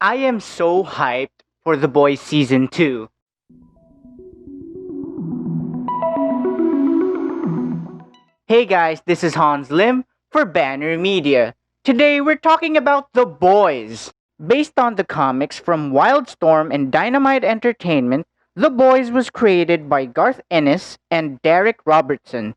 I am so hyped for The Boys Season 2. Hey guys, this is Hans Lim for Banner Media. Today we're talking about The Boys. Based on the comics from Wildstorm and Dynamite Entertainment, The Boys was created by Garth Ennis and Derek Robertson.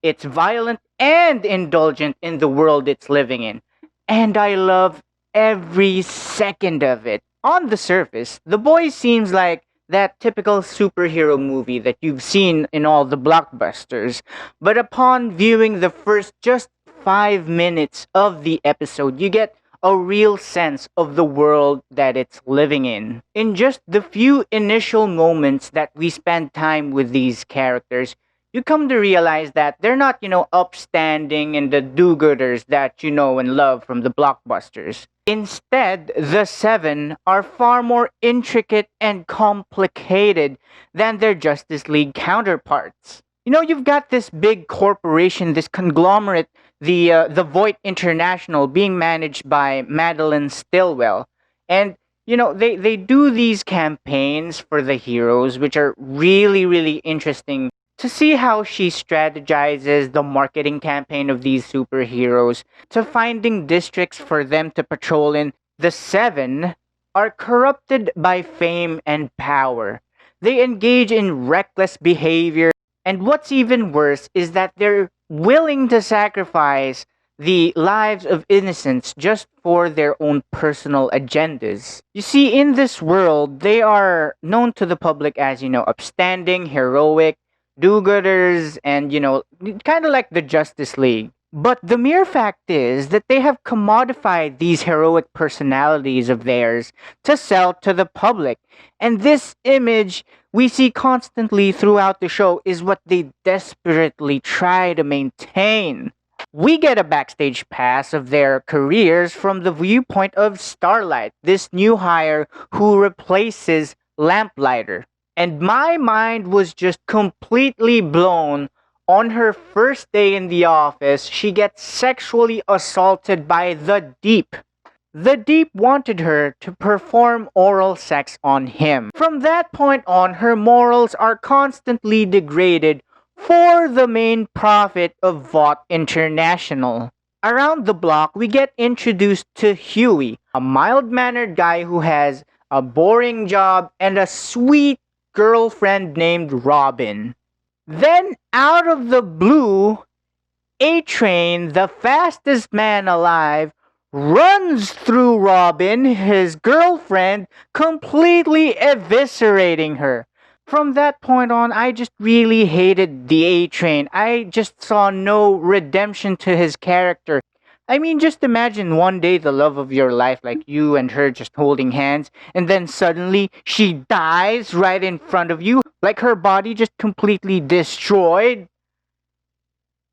It's violent and indulgent in the world it's living in, and I love every second of it. On the surface, The Boys seems like that typical superhero movie that you've seen in all the blockbusters, but upon viewing the first just 5 minutes of the episode, you get a real sense of the world that it's living in. In just the few initial moments that we spend time with these characters, you come to realize that they're not, upstanding and the do-gooders that you know and love from the blockbusters. Instead, the Seven are far more intricate and complicated than their Justice League counterparts. You've got this big corporation, this conglomerate, the Voight International, being managed by Madeline Stillwell, and they do these campaigns for the heroes, which are really really interesting to see how she strategizes the marketing campaign of these superheroes to finding districts for them to patrol in. The Seven are corrupted by fame and power. They engage in reckless behavior, and what's even worse is that they're willing to sacrifice the lives of innocents just for their own personal agendas. You see, in this world, they are known to the public as, upstanding, heroic, do-gooders, and kind of like the Justice League. But the mere fact is that they have commodified these heroic personalities of theirs to sell to the public. And this image we see constantly throughout the show is what they desperately try to maintain. We get a backstage pass of their careers from the viewpoint of Starlight, this new hire who replaces Lamplighter. And my mind was just completely blown. On her first day in the office, she gets sexually assaulted by the Deep. The Deep wanted her to perform oral sex on him. From that point on, her morals are constantly degraded for the main profit of Vought International. Around the block, we get introduced to Huey, a mild-mannered guy who has a boring job and a sweet girlfriend named Robin. Then, out of the blue, A-Train, the fastest man alive, runs through Robin, his girlfriend, completely eviscerating her. From that point on, I just really hated the A-Train. I just saw no redemption to his character. I mean, just imagine one day the love of your life, like you and her just holding hands, and then suddenly she dies right in front of you, like her body just completely destroyed.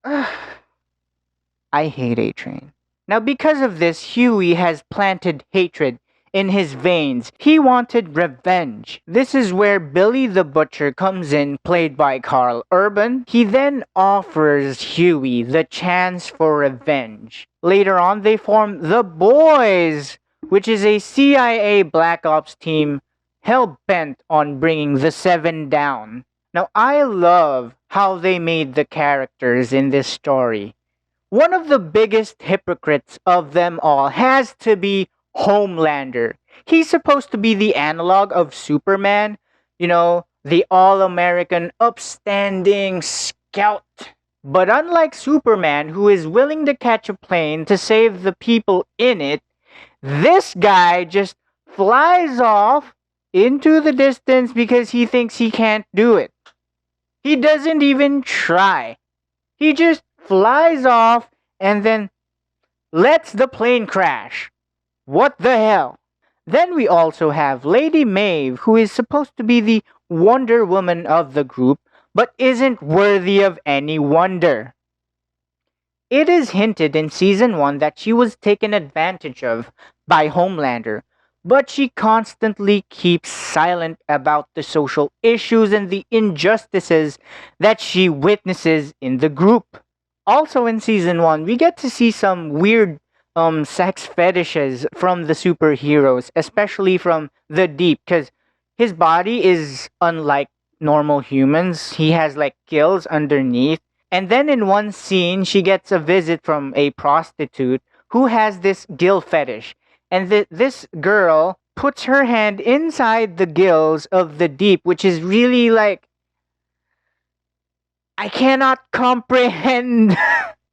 I hate A-Train. Now, because of this, Huey has planted hatred in his veins. He wanted revenge. This is where Billy the Butcher comes in, played by Carl Urban. He then offers Huey the chance for revenge. Later on, they form The Boys, which is a CIA Black Ops team hell-bent on bringing the Seven down. Now, I love how they made the characters in this story. One of the biggest hypocrites of them all has to be Homelander. He's supposed to be the analog of Superman, the all-American upstanding scout. But unlike Superman, who is willing to catch a plane to save the people in it, this guy just flies off into the distance because he thinks he can't do it. He doesn't even try. He just flies off and then lets the plane crash. What the hell? Then we also have Lady Maeve, who is supposed to be the Wonder Woman of the group, but isn't worthy of any wonder. It is hinted in Season 1 that she was taken advantage of by Homelander, but she constantly keeps silent about the social issues and the injustices that she witnesses in the group. Also in Season 1, we get to see some weird sex fetishes from the superheroes, especially from the Deep, because his body is unlike normal humans. He has like gills underneath. And then in one scene, she gets a visit from a prostitute who has this gill fetish. And this girl puts her hand inside the gills of the Deep, which is really like, I cannot comprehend.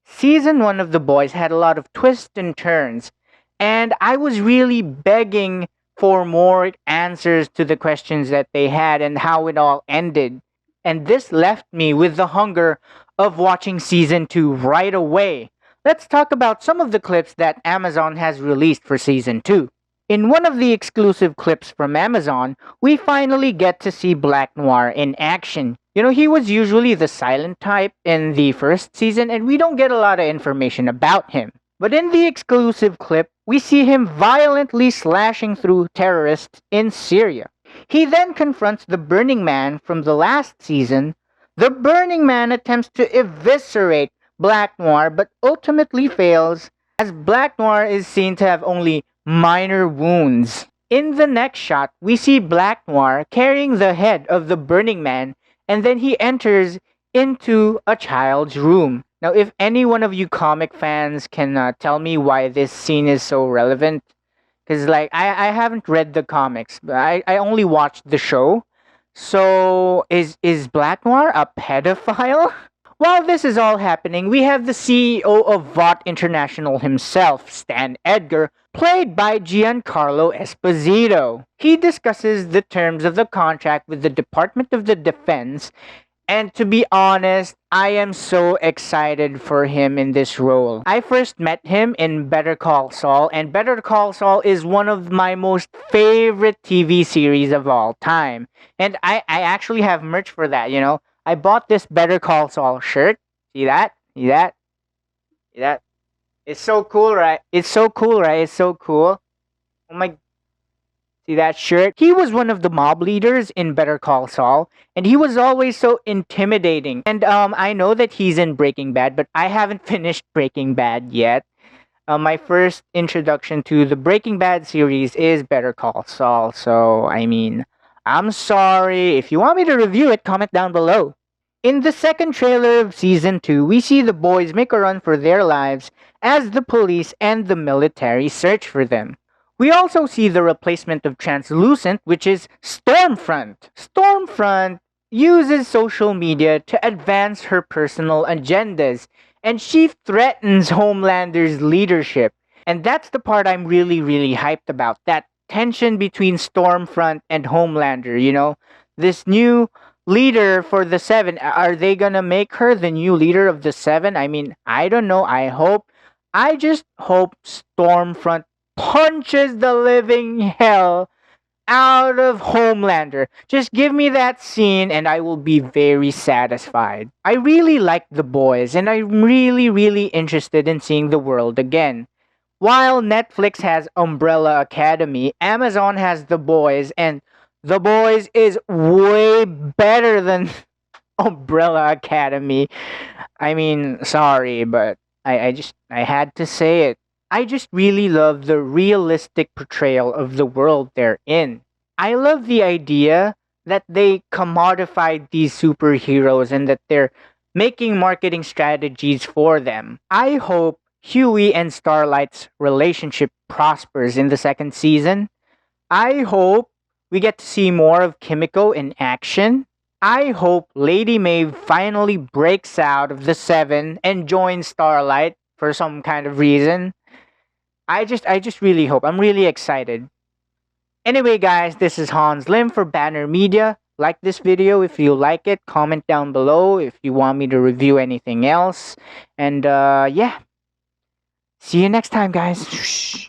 Season 1 of The Boys had a lot of twists and turns, and I was really begging for more answers to the questions that they had and how it all ended. And this left me with the hunger of watching Season 2 right away. Let's talk about some of the clips that Amazon has released for Season 2. In one of the exclusive clips from Amazon, we finally get to see Black Noir in action. You know, he was usually the silent type in the first season, and we don't get a lot of information about him. But in the exclusive clip, we see him violently slashing through terrorists in Syria. He then confronts the Burning Man from the last season. The Burning Man attempts to eviscerate Black Noir, but ultimately fails, as Black Noir is seen to have only minor wounds. In the next shot, we see Black Noir carrying the head of the Burning Man, and then he enters into a child's room. Now, if any one of you comic fans can tell me why this scene is so relevant, because like I haven't read the comics, but I only watched the show. So is Black Noir a pedophile? While this is all happening, we have the CEO of Vought International himself, Stan Edgar, played by Giancarlo Esposito. He discusses the terms of the contract with the Department of the Defense, and to be honest, I am so excited for him in this role. I first met him in Better Call Saul, and Better Call Saul is one of my most favorite TV series of all time. And I actually have merch for that, you know. I bought this Better Call Saul shirt. See that? See that? See that? It's so cool, right? It's so cool, right? It's so cool. Oh my. See that shirt? He was one of the mob leaders in Better Call Saul, and he was always so intimidating. And I know that he's in Breaking Bad, but I haven't finished Breaking Bad yet. My first introduction to the Breaking Bad series is Better Call Saul, so I mean, I'm sorry. If you want me to review it, comment down below. In the second trailer of Season 2, we see the boys make a run for their lives as the police and the military search for them. We also see the replacement of Translucent, which is Stormfront. Stormfront uses social media to advance her personal agendas, and she threatens Homelander's leadership. And that's the part I'm really hyped about. That tension between Stormfront and Homelander, you know? This new leader for the Seven, are they gonna make her the new leader of the Seven? I mean, I don't know. I just hope Stormfront punches the living hell out of Homelander. Just give me that scene and I will be very satisfied. I really like The Boys, and I'm really interested in seeing the world again. While Netflix has Umbrella Academy, Amazon has The Boys, and The Boys is way better than Umbrella Academy. I mean, sorry, but I had to say it. I just really love the realistic portrayal of the world they're in. I love the idea that they commodified these superheroes and that they're making marketing strategies for them. I hope Huey and Starlight's relationship prospers in the second season. I hope we get to see more of Kimiko in action. I hope Lady Maeve finally breaks out of the Seven and joins Starlight for some kind of reason. I just really hope. I'm really excited. Anyway, guys, this is Hans Lim for Banner Media. Like this video if you like it. Comment down below if you want me to review anything else. And yeah. See you next time, guys.